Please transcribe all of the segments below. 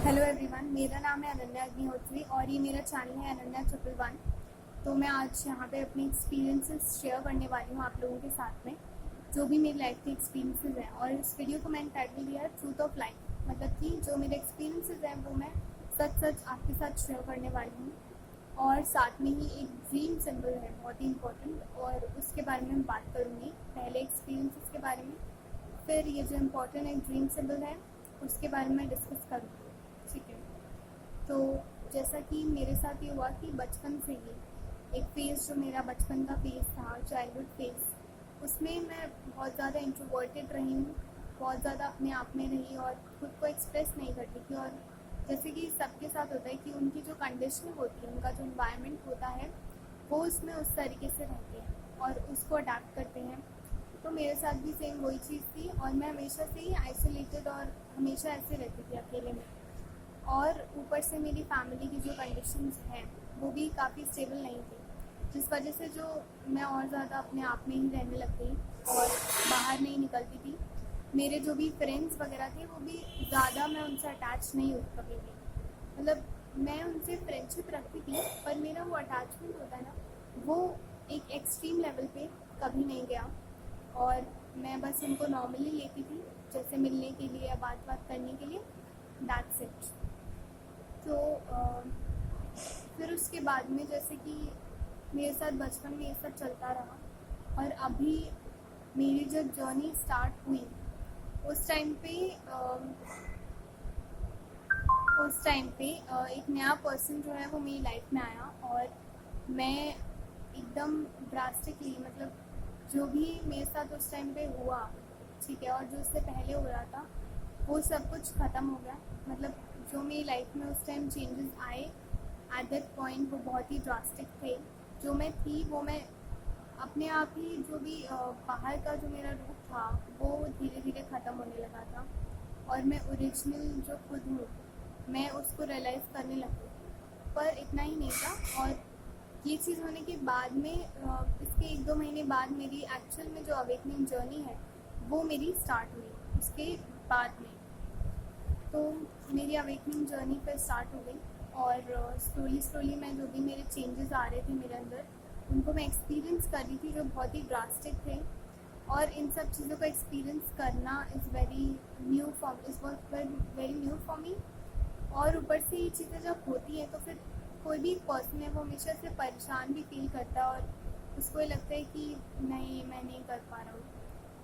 Hello everyone, मेरा नाम है अनन्या अग्निहोत्री और ये मेरा चैनल है अनन्या 111। तो मैं आज यहाँ पे अपने एक्सपीरियंसेस शेयर करने वाली हूँ आप लोगों के साथ में, जो भी मेरी लाइफ के एक्सपीरियंसेस हैं। और इस वीडियो को मैंने टाइटल दिया है ट्रूथ ऑफ लाइफ, मतलब कि जो मेरे एक्सपीरियंसेस हैं वो मैं सच सच आपके साथ शेयर करने वाली हूँ। और साथ में ही एक ड्रीम सिंबल है बहुत ही इंपॉर्टेंट, और उसके बारे में मैं बात करूँगी। पहले एक्सपीरियंसेस के बारे में, फिर ये जो इम्पोर्टेंट एक ड्रीम सिंबल है उसके बारे में डिस्कस करूँगी। ठीक है, तो जैसा कि मेरे साथ ये हुआ कि बचपन से ही एक फेज़, जो मेरा बचपन का फेज़ था, चाइल्डहुड फेज़, उसमें मैं बहुत ज़्यादा इंट्रोवर्टेड रही हूँ, बहुत ज़्यादा अपने आप में रही और खुद को एक्सप्रेस नहीं करती थी। और जैसे कि सबके साथ होता है कि उनकी जो कंडीशनिंग होती है, उनका जो इन्वायरमेंट होता है, वो उसमें उस तरीके से रहते हैं और उसको अडेप्ट करते हैं। तो मेरे साथ भी सेम वही चीज़ थी और मैं हमेशा से ही आइसोलेटेड और हमेशा ऐसे रहती थी अकेले में। और ऊपर से मेरी फैमिली की जो कंडीशंस हैं वो भी काफ़ी स्टेबल नहीं थी, जिस वजह से जो मैं और ज़्यादा अपने आप में ही रहने लग गई और बाहर नहीं निकलती थी। मेरे जो भी फ्रेंड्स वगैरह थे वो भी ज़्यादा, मैं उनसे अटैच नहीं हुई कभी भी। मतलब मैं उनसे फ्रेंडशिप रखती थी, पर मेरा वो अटैचमेंट होता है ना, वो एक एक्सट्रीम लेवल पे कभी नहीं गया। और मैं बस उनको नॉर्मली लेती थी, जैसे मिलने के लिए या बात करने के लिए, दैट्स इट। तो फिर उसके बाद में जैसे कि मेरे साथ बचपन में ये सब चलता रहा, और अभी मेरी जब जर्नी स्टार्ट हुई उस टाइम पे एक नया पर्सन जो है वो मेरी लाइफ में आया। और मैं एकदम ड्रास्टिकली, मतलब जो भी मेरे साथ उस टाइम पे हुआ, ठीक है, और जो उससे पहले हो रहा था, वो सब कुछ ख़त्म हो गया। मतलब जो मेरी लाइफ में उस टाइम चेंजेस आए एट दैट पॉइंट, वो बहुत ही ड्रास्टिक थे। जो मैं थी वो मैं अपने आप ही, जो भी बाहर का जो मेरा रूप था वो धीरे धीरे ख़त्म होने लगा था, और मैं ओरिजिनल जो खुद हूँ मैं उसको रियलाइज़ करने लगी। पर इतना ही नहीं था, और ये चीज़ होने के बाद में इसके 1-2 महीने बाद मेरी एक्चुअल में जो अवेकनिंग जर्नी है वो मेरी स्टार्ट हुई उसके बाद में। तो मेरी अवेकनिंग जर्नी पर स्टार्ट हो गई, और स्लोली मैं जो भी मेरे चेंजेस आ रहे थे मेरे अंदर, उनको मैं एक्सपीरियंस कर रही थी, जो बहुत ही ड्रास्टिक थे। और इन सब चीज़ों का एक्सपीरियंस करना is very new for me. और ऊपर से ये चीज़ें जब होती हैं तो फिर कोई भी पर्सन है वो हमेशा से परेशान भी फील करता है, और उसको ये लगता है कि नहीं, मैं नहीं कर पा रहा हूँ।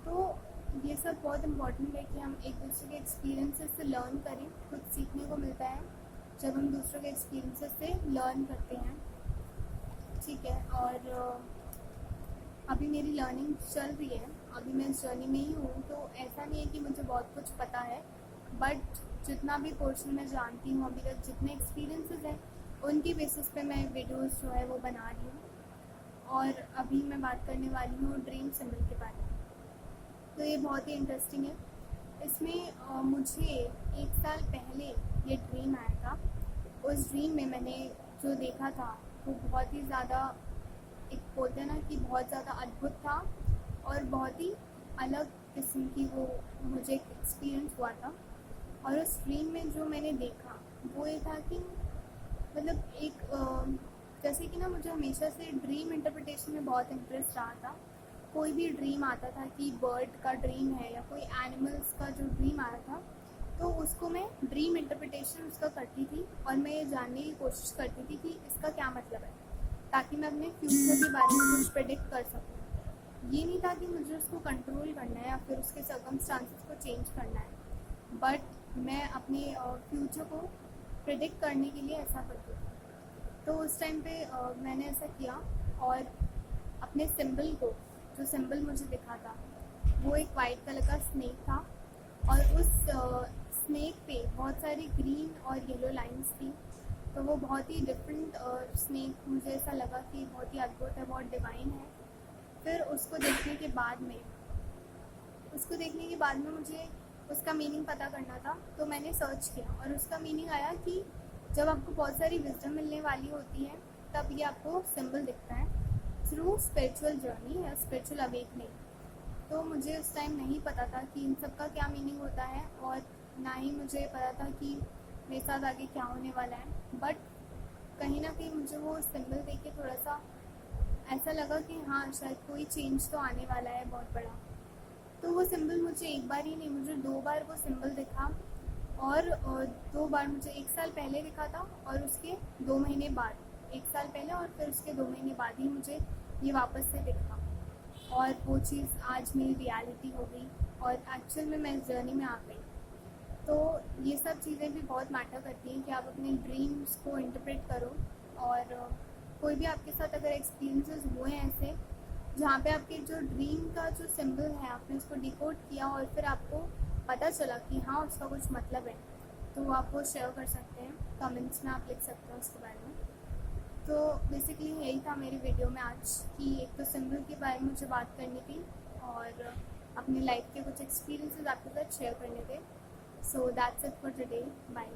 तो ये सब बहुत इम्पोर्टेंट है कि हम एक दूसरे के एक्सपीरियंसेस से लर्न करें। कुछ सीखने को मिलता है जब हम दूसरों के एक्सपीरियंसेस से लर्न करते हैं, ठीक है। और अभी मेरी लर्निंग चल रही है, अभी मैं इस जर्नी में ही हूँ। तो ऐसा नहीं है कि मुझे बहुत कुछ पता है, बट जितना भी पोर्शन मैं जानती हूँ अभी तक, जितने एक्सपीरियंसेस हैं उनकी बेसिस पे मैं वीडियोस जो है वो बना रही हूँ। और अभी मैं बात करने वाली हूँ ड्रीम सिंबल के बारे में। तो ये बहुत ही इंटरेस्टिंग है। इसमें मुझे 1 साल पहले ये ड्रीम आया था। उस ड्रीम में मैंने जो देखा था वो बहुत ही ज़्यादा, एक बोलते हैं ना कि बहुत ज़्यादा अद्भुत था, और बहुत ही अलग किस्म की वो मुझे एक्सपीरियंस हुआ था। और उस ड्रीम में जो मैंने देखा वो ये था कि, मतलब एक जैसे कि ना, मुझे हमेशा से ड्रीम इंटरप्रिटेशन में बहुत इंटरेस्ट रहा था। कोई भी ड्रीम आता था कि बर्ड का ड्रीम है या कोई एनिमल्स का जो ड्रीम आया था, तो उसको मैं ड्रीम इंटरप्रिटेशन उसका करती थी, और मैं ये जानने की कोशिश करती थी कि इसका क्या मतलब है, ताकि मैं अपने फ्यूचर के बारे में कुछ प्रेडिक्ट कर सकूँ। ये नहीं था कि मुझे उसको कंट्रोल करना है या फिर उसके सर्कमस्टांसेस को चेंज करना है, बट मैं अपने फ्यूचर को प्रेडिक्ट करने के लिए ऐसा करती थी। तो उस टाइम पे मैंने ऐसा किया, और अपने सिंबल को, जो सिंबल मुझे दिखा था वो एक वाइट कलर का स्नेक था, और उस स्नेक पे बहुत सारी ग्रीन और येलो लाइंस थी। तो वो बहुत ही डिफरेंट स्नेक, मुझे ऐसा लगा कि बहुत ही अद्भुत है, बहुत डिवाइन है। फिर उसको देखने के बाद में मुझे उसका मीनिंग पता करना था, तो मैंने सर्च किया, और उसका मीनिंग आया कि जब आपको बहुत सारी विजडम मिलने वाली होती है तब ये आपको सिंबल दिखता है थ्रू स्पिरिचुअल जर्नी या स्पिरिचुअल अवेकनिंग। तो मुझे उस टाइम नहीं पता था कि इन सब का क्या मीनिंग होता है, और ना ही मुझे पता था कि मेरे साथ आगे क्या होने वाला है। बट कहीं ना कहीं मुझे वो सिंबल देख के थोड़ा सा ऐसा लगा कि हाँ शायद कोई चेंज तो आने वाला है बहुत बड़ा। तो वो सिंबल मुझे एक बार ही नहीं, मुझे 2 बार वो सिंबल दिखा। और 2 बार मुझे 1 साल पहले दिखा था और उसके 2 महीने बाद, 1 साल पहले और फिर उसके 2 महीने बाद ही मुझे ये वापस से दिखा। और वो चीज़ आज मेरी रियलिटी हो गई और एक्चुअल में मैं इस जर्नी में आ गई। तो ये सब चीज़ें भी बहुत मैटर करती हैं कि आप अपने ड्रीम्स को इंटरप्रेट करो। और कोई भी आपके साथ अगर एक्सपीरियंसेस हुए हैं ऐसे जहाँ पे आपके जो ड्रीम का जो सिंबल है आपने उसको डिकोड किया और फिर आपको पता चला कि हाँ उसका कुछ मतलब है, तो आप वो शेयर कर सकते हैं, कमेंट्स में आप लिख सकते हैं उसके बारे में। तो बेसिकली यही था मेरी वीडियो में आज कि एक तो सिंबल के बारे में मुझे बात करनी थी और अपनी लाइफ के कुछ एक्सपीरियंसेस आपके साथ शेयर करने थे। So that's it for today, bye.